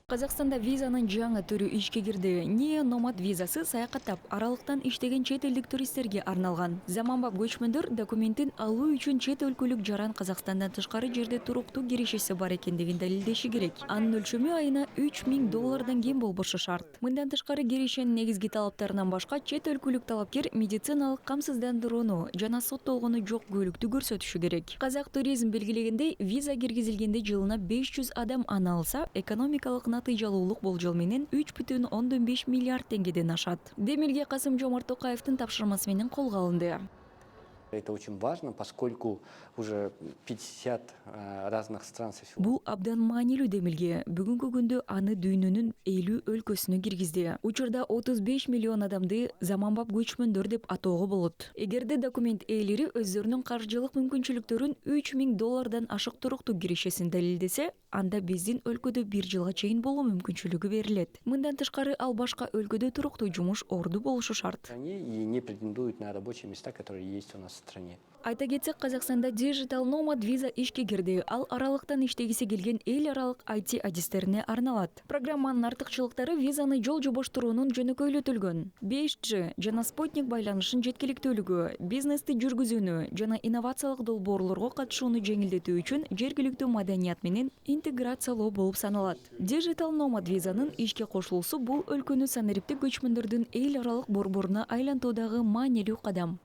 Қазақстанда визанын жаңы түрү ишке кирди. Не номад визасы саякаттап, аралыктан иштеген чет элдик туристтерге арналган. Заманбап көчмөндөр документин алуу үчүн чет өлкөлүк жаран Казакстандан тышкары жерде туруктуу киришеси бар экендигин далилдеши керек. Анын өлчөмү айына $3000 кем болбошу шарт. Мындан тышкары киришенин негизги талаптарынан башка чет өлкөлүк талапкер медициналык камсыздандырууну жана соттолгону жок көлүктү көрсөтүшү керек. Казак туризм белгилегендей, виза киргизилгенде жылына 500 адам аны алса, экономикалык натыйжалуулук болжол менен 3,5 миллиард теңгеден ашат. Демирге Касым-Жомарт Токаевдин тапшырмасы менен колго алынды. Это очень важно, поскольку уже 50 разных стран со всего. Бул абдан маанилүү демилге. Бүгүнкү күндө аны дүйнөнүн 50 өлкөсүнө киргизди. Учурда 35 миллион адамды заманбап көчмөндөр деп атоого болот. Эгерде документ ээлери өздөрүнүн каржылык мүмкүнчүлүктөрүн $3000 ашык туруктуу киришесин далилдесе, анда биздин өлкөдө 1 жылга чейин болуу мүмкүнчүлүгү берилет. Мындан тышкары ал башка өлкөдө туруктуу жумуш орду болушу шарт. И не претендуют на рабочие места, которые есть у нас в стране. Айта кетсек, Казакстанда Digital Nomad виза ишке кирди. Ал аралыктан иштегиси келген эл аралык IT адистерине арналат. Программанын артыкчылыктары визаны жол жобоштуруунун жөнөкөйлөтүлгөн. 5G жана спутник байланышын жеткиликтүүлүгү, бизнести жүргүзүүнү жана инновациялык долбоорлорго катышууну жеңилдетүү үчүн жергиликтүү маданият менен интеграциялоо болуп саналат. Digital Nomad визанын ишке кошулуусу бул өлкөнү санариптик көчмөндөрдүн эл аралык борборуна айлантуудагы маанилүү кадам.